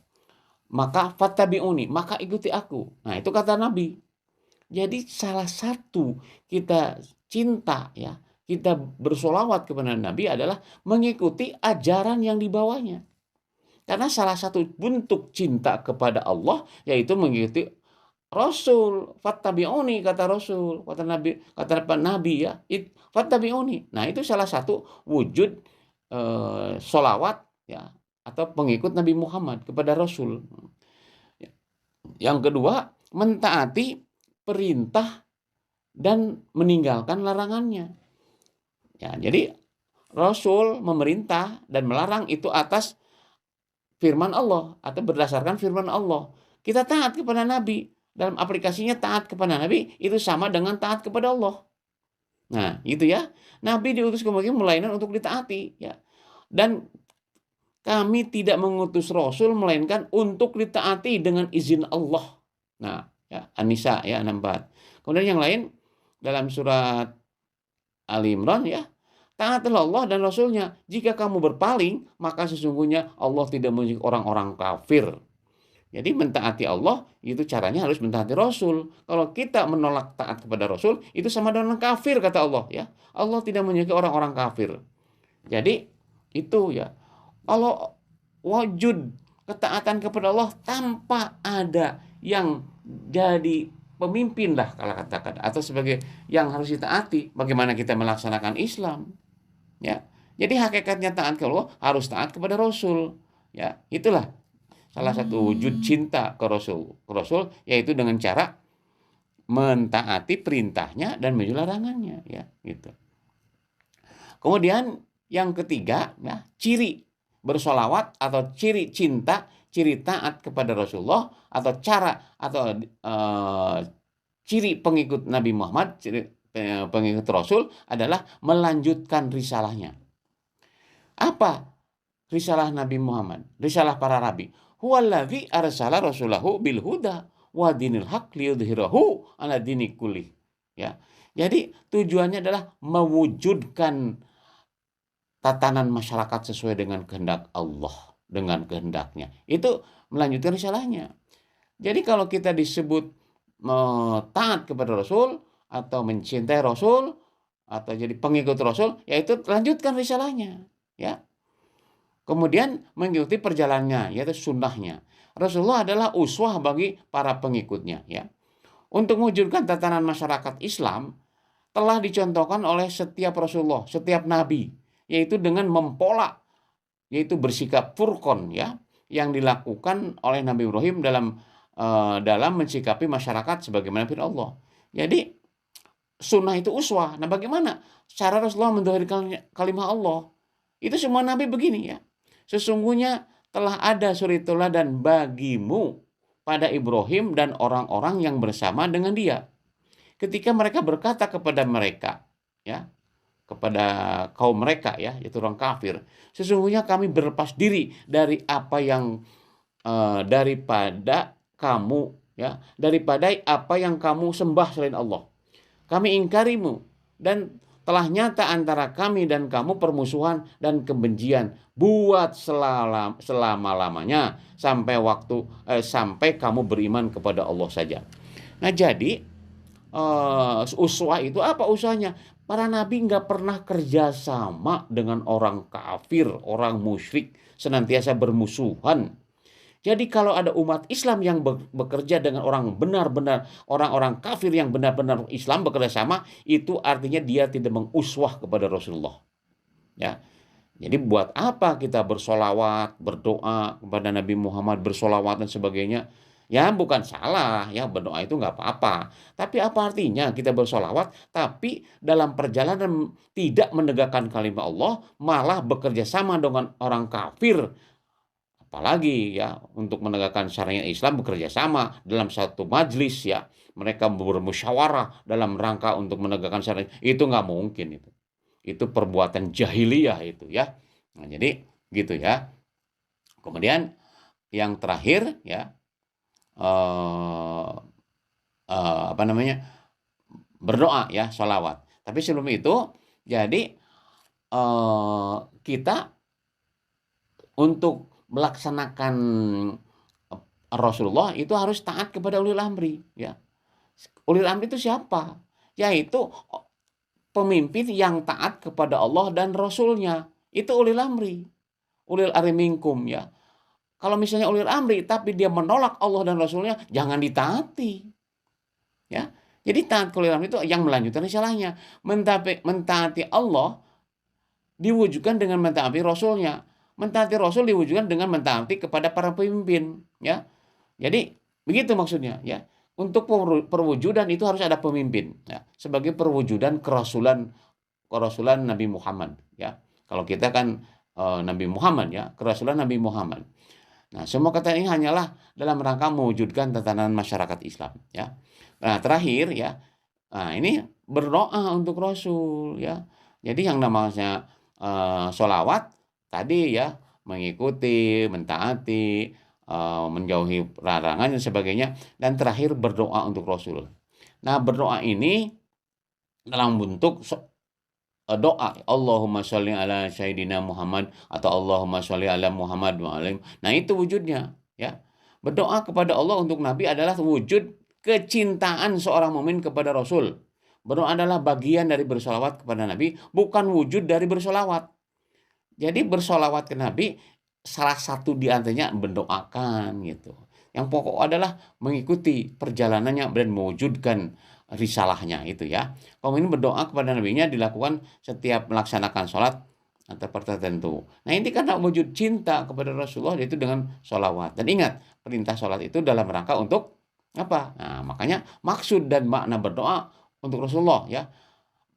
maka fattabi'uni, maka ikuti aku. Nah, itu kata Nabi. Jadi salah satu kita cinta ya, kita bersolawat kepada Nabi adalah mengikuti ajaran yang dibawanya. Karena salah satu bentuk cinta kepada Allah yaitu mengikuti Rasul. Fattabi'uni, kata Rasul, kata Nabi ya, fattabi'uni. Nah, itu salah satu wujud solawat ya, atau pengikut Nabi Muhammad kepada Rasul. Yang kedua, mentaati perintah dan meninggalkan larangannya. Ya, jadi Rasul memerintah dan melarang itu atas firman Allah atau berdasarkan firman Allah. Kita taat kepada Nabi. Dalam aplikasinya taat kepada Nabi itu sama dengan taat kepada Allah. Nah, itu ya. Nabi diutus ke Muhammad melainkan untuk ditaati ya. Dan kami tidak mengutus Rasul melainkan untuk ditaati dengan izin Allah. Nah, ya, An-Nisa ya 64. Kemudian yang lain dalam surat Ali Imran ya, taatlah Allah dan Rasulnya. Jika kamu berpaling, maka sesungguhnya Allah tidak menyukai orang-orang kafir. Jadi mentaati Allah, itu caranya harus mentaati Rasul. Kalau kita menolak taat kepada Rasul, itu sama dengan kafir, kata Allah. Ya, Allah tidak menyukai orang-orang kafir. Jadi, itu ya. Kalau wujud ketaatan kepada Allah tanpa ada yang jadi pemimpin lah, kalau katakan, atau sebagai yang harus ditaati, bagaimana kita melaksanakan Islam? Ya, jadi hakikatnya taat ke Allah harus taat kepada Rasul. Ya, itulah salah satu wujud cinta ke Rasul yaitu dengan cara mentaati perintahnya dan menjauhi larangannya. Ya, gitu. Kemudian yang ketiga, ya, ciri bersolawat atau ciri cinta, ciri taat kepada Rasulullah atau cara atau ciri pengikut Nabi Muhammad, ciri pengikut Rasul adalah melanjutkan risalahnya. Apa risalah Nabi Muhammad? Risalah para nabi. Huwallazi arsala rasulahu bil huda wa dinil haq liyudhhirahu ala dini kulli. Ya. Jadi tujuannya adalah mewujudkan tatanan masyarakat sesuai dengan kehendak Allah, dengan kehendaknya. Itu melanjutkan risalahnya. Jadi kalau kita disebut taat kepada Rasul atau mencintai Rasul atau jadi pengikut Rasul, yaitu lanjutkan risalahnya, ya. Kemudian mengikuti perjalanannya, yaitu sunnahnya. Rasulullah adalah uswah bagi para pengikutnya, ya. Untuk mewujudkan tatanan masyarakat Islam telah dicontohkan oleh setiap Rasulullah, setiap nabi, yaitu dengan mempola, yaitu bersikap furqon, ya, yang dilakukan oleh Nabi Ibrahim dalam mensikapi masyarakat sebagaimana firman Allah. Jadi sunnah itu uswah. Nah, bagaimana cara Rasulullah mendahulukan kalimat Allah? Itu semua nabi begini ya. Sesungguhnya telah ada suri teladan bagimu pada Ibrahim dan orang-orang yang bersama dengan dia. Ketika mereka berkata kepada mereka, ya, kepada kaum mereka ya, yaitu orang kafir, sesungguhnya kami berlepas diri dari apa yang daripada kamu, ya, daripada apa yang kamu sembah selain Allah. Kami ingkarimu dan telah nyata antara kami dan kamu permusuhan dan kebencian buat selama-lamanya sampai kamu beriman kepada Allah saja. Nah, jadi uswah itu apa usahanya? Para nabi nggak pernah kerjasama dengan orang kafir, orang musyrik, senantiasa bermusuhan. Jadi kalau ada umat Islam yang bekerja dengan orang benar-benar, orang-orang kafir yang benar-benar Islam bekerja sama, itu artinya dia tidak menguswah kepada Rasulullah. Ya, jadi buat apa kita bersolawat, berdoa kepada Nabi Muhammad, bersolawat dan sebagainya? Ya bukan salah, ya berdoa itu nggak apa-apa. Tapi apa artinya kita bersolawat, tapi dalam perjalanan tidak menegakkan kalimat Allah, malah bekerja sama dengan orang kafir. Apalagi ya untuk menegakkan syariat Islam bekerja sama dalam satu majlis ya. Mereka bermusyawarah dalam rangka untuk menegakkan syariat. Itu nggak mungkin itu. Itu perbuatan jahiliyah itu ya. Nah, jadi gitu ya. Kemudian yang terakhir ya apa namanya berdoa ya sholawat. Tapi sebelum itu jadi kita untuk melaksanakan Rasulullah itu harus taat kepada ulil amri ya. Ulil amri itu siapa? Yaitu pemimpin yang taat kepada Allah dan Rasulnya. Itu ulil amri. Ulil amri minkum ya. Kalau misalnya ulil amri tapi dia menolak Allah dan Rasulnya, jangan ditaati. Ya. Jadi taat ulil amri itu yang melanjutkan risalahnya. Mentaati Allah diwujudkan dengan mentaati Rasulnya. Mentaati Rasul diwujudkan dengan mentaati kepada para pemimpin. Ya. Jadi begitu maksudnya. Ya. Untuk perwujudan itu harus ada pemimpin. Ya. Sebagai perwujudan kerasulan Nabi Muhammad. Ya. Kalau kita kan Nabi Muhammad ya, kerasulan Nabi Muhammad. Nah, semua kata ini hanyalah dalam rangka mewujudkan tatanan masyarakat Islam ya. Nah, terakhir ya. Nah, ini berdoa untuk Rasul ya. Jadi yang namanya sholawat tadi ya mengikuti, mentaati, menjauhi larangan dan sebagainya dan terakhir berdoa untuk Rasul. Nah, berdoa ini dalam bentuk doa Allahumma sholli ala Sayyidina Muhammad atau Allahumma sholli ala Muhammad wa alim. Nah itu wujudnya ya. Berdoa kepada Allah untuk Nabi adalah wujud kecintaan seorang mukmin kepada Rasul. Berdoa adalah bagian dari bersolawat kepada Nabi, bukan wujud dari bersolawat. Jadi bersolawat ke Nabi salah satu di antaranya mendoakan gitu. Yang pokok adalah mengikuti perjalanannya dan mewujudkan risalahnya itu ya. Kaum ini berdoa kepada nabinya dilakukan setiap melaksanakan sholat atau tertentu. Nah ini karena wujud cinta kepada Rasulullah yaitu dengan sholawat. Dan ingat perintah sholat itu dalam rangka untuk apa? Nah makanya maksud dan makna berdoa untuk Rasulullah ya.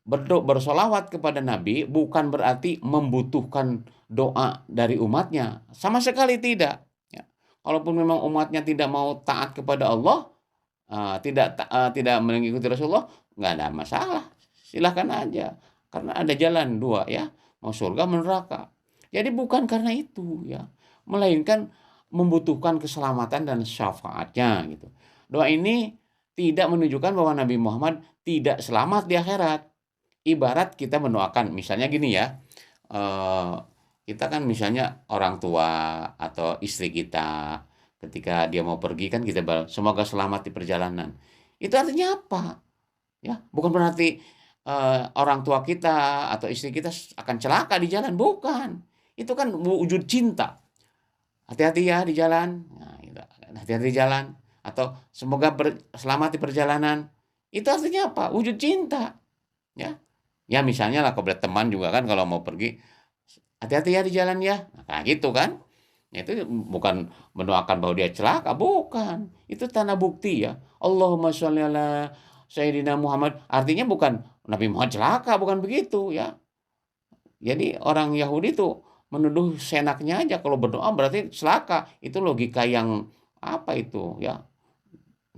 Bersolawat kepada Nabi bukan berarti membutuhkan doa dari umatnya. Sama sekali tidak. Ya. Kalaupun memang umatnya tidak mau taat kepada Allah, tidak mengikuti Rasulullah, nggak ada masalah. Silahkan aja. Karena ada jalan dua ya. Mau surga, mau neraka. Jadi bukan karena itu ya. Melainkan membutuhkan keselamatan dan syafaatnya gitu. Doa ini tidak menunjukkan bahwa Nabi Muhammad tidak selamat di akhirat. Ibarat kita mendoakan, misalnya gini ya. Kita kan misalnya orang tua atau istri kita ketika dia mau pergi kan kita semoga selamat di perjalanan. Itu artinya apa? Ya, bukan berarti orang tua kita atau istri kita akan celaka di jalan, bukan. Itu kan wujud cinta. Hati-hati ya di jalan. Nah, hati-hati di jalan atau semoga selamat di perjalanan. Itu artinya apa? Wujud cinta. Ya. Ya misalnya lah kepada teman juga kan kalau mau pergi hati-hati ya di jalan ya. Nah, gitu kan. Itu bukan mendoakan bahwa dia celaka, bukan. Itu tanda bukti ya. Allahumma sholli ala Sayyidina Muhammad. Artinya bukan Nabi Muhammad celaka, bukan begitu ya. Jadi orang Yahudi itu menuduh senaknya aja kalau berdoa berarti celaka. Itu logika yang apa itu ya?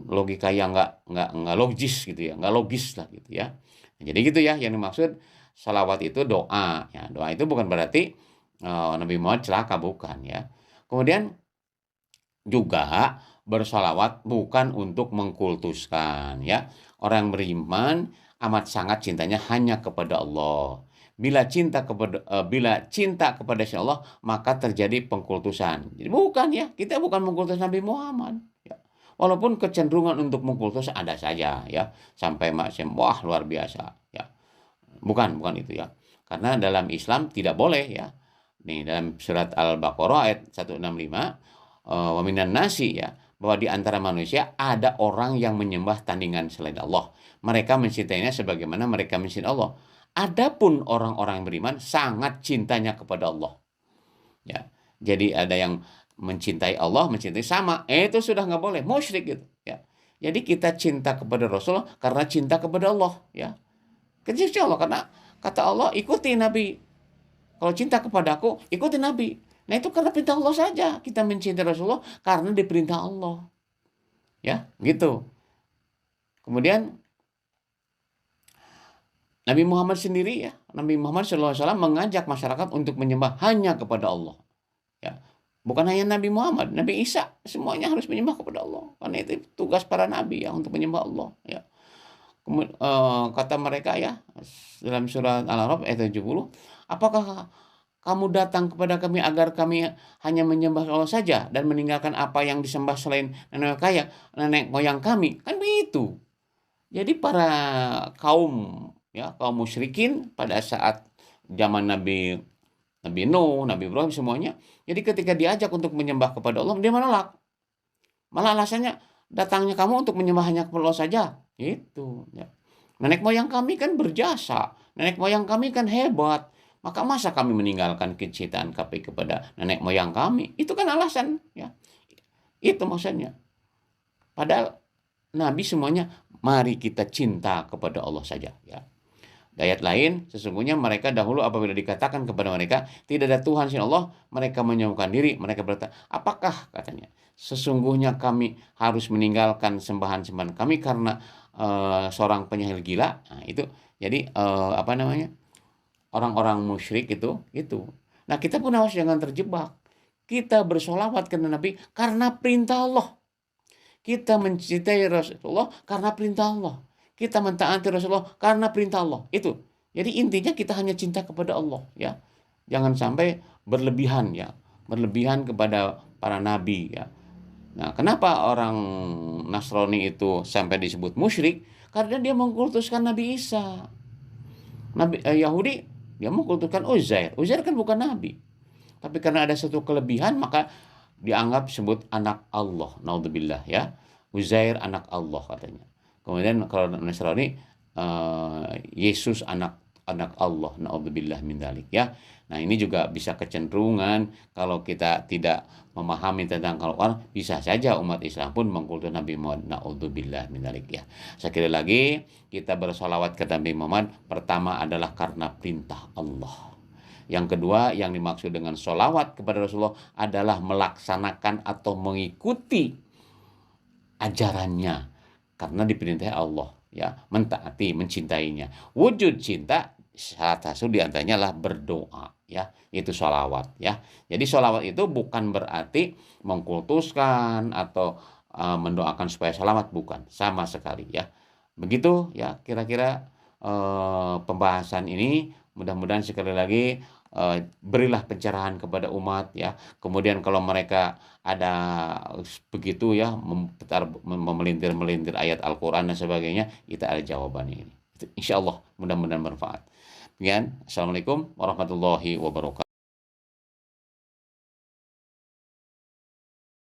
Logika yang nggak logis gitu ya, nggak logis lah gitu ya. Jadi gitu ya yang dimaksud salawat itu doa ya. Doa itu bukan berarti Nabi Muhammad celaka, bukan ya. Kemudian juga bersolawat bukan untuk mengkultuskan ya. Orang beriman amat sangat cintanya hanya kepada Allah. Bila cinta kepada si Allah maka terjadi pengkultusan. Jadi bukan ya, kita bukan mengkultus Nabi Muhammad ya. Walaupun kecenderungan untuk mengkultus ada saja ya, sampai maksim wah luar biasa ya. bukan itu ya. Karena dalam Islam tidak boleh ya. Nih dalam surat Al-Baqarah ayat 165, wa minan nasi ya, bahwa di antara manusia ada orang yang menyembah tandingan selain Allah. Mereka mencintainya sebagaimana mereka mencintai Allah. Adapun orang-orang yang beriman sangat cintanya kepada Allah. Ya. Jadi ada yang mencintai Allah, mencintai sama. Itu sudah nggak boleh, musyrik gitu. Ya. Jadi kita cinta kepada Rasul karena cinta kepada Allah. Ya. Kecinta Allah karena kata Allah ikuti Nabi. Kalau cinta kepada aku, ikuti Nabi. Nah itu karena perintah Allah saja. Kita mencintai Rasulullah karena diperintah Allah. Ya, gitu. Kemudian Nabi Muhammad sendiri ya, Nabi Muhammad SAW mengajak masyarakat untuk menyembah hanya kepada Allah. Ya, bukan hanya Nabi Muhammad, Nabi Isa semuanya harus menyembah kepada Allah. Karena itu tugas para nabi ya untuk menyembah Allah. Ya. Kemudian, kata mereka ya dalam surat Al-A'raf ayat 70, apakah kamu datang kepada kami agar kami hanya menyembah Allah saja dan meninggalkan apa yang disembah selain nenek moyang kami? Kan begitu. Jadi para kaum musyrikin pada saat zaman Nabi Nuh, Nabi Ibrahim semuanya. Jadi ketika diajak untuk menyembah kepada Allah, dia menolak. Malah alasannya, datangnya kamu untuk menyembah hanya kepada Allah saja. Itu. Ya. Nenek moyang kami kan berjasa. Nenek moyang kami kan hebat. Maka masa kami meninggalkan kecintaan kami kepada nenek moyang kami? Itu kan alasan. Ya. Itu maksudnya. Padahal Nabi semuanya, mari kita cinta kepada Allah saja. Ya. Di ayat lain, sesungguhnya mereka dahulu apabila dikatakan kepada mereka, tidak ada Tuhan selain Allah, mereka menyombongkan diri, mereka berkata, apakah katanya, sesungguhnya kami harus meninggalkan sembahan-sembahan kami karena seorang penyihir gila. Nah, itu jadi orang-orang musyrik itu. Nah, kita pun harus jangan terjebak. Kita bersolawat kepada Nabi karena perintah Allah. Kita mencintai Rasulullah karena perintah Allah. Kita mentaati Rasulullah karena perintah Allah. Itu. Jadi intinya kita hanya cinta kepada Allah ya. Jangan sampai berlebihan ya. Berlebihan kepada para nabi ya. Nah, kenapa orang Nasrani itu sampai disebut musyrik? Karena dia mengkultuskan Nabi Isa. Yahudi dia mengkultuskan Uzair. Uzair kan bukan nabi. Tapi karena ada satu kelebihan maka dianggap sebut anak Allah. Naudzubillah ya. Uzair anak Allah katanya. Kemudian kalau Nasrani Yesus anak Allah. Naudzubillah min dzalik ya. Nah, ini juga bisa kecenderungan kalau kita tidak memahami tentang Al-Qur'an, bisa saja umat Islam pun mengkultus Nabi Muhammad. Naudzubillah min dzalik ya. Sekali lagi kita bersolawat ke Nabi Muhammad pertama adalah karena perintah Allah. Yang kedua yang dimaksud dengan solawat kepada Rasulullah adalah melaksanakan atau mengikuti ajarannya. Karena diperintah Allah ya, mentaati, mencintainya. Wujud cinta salah satu diantaranya lah berdoa ya, itu sholawat ya. Jadi sholawat itu bukan berarti mengkultuskan atau mendoakan supaya selamat, bukan sama sekali ya. Begitu ya kira-kira pembahasan ini. Mudah-mudahan sekali lagi berilah pencerahan kepada umat ya. Kemudian kalau mereka ada begitu ya memelintir-melintir ayat Al-Qur'an dan sebagainya, kita ada jawabannya ini. Insyaallah mudah-mudahan bermanfaat. Assalamualaikum warahmatullahi wabarakatuh.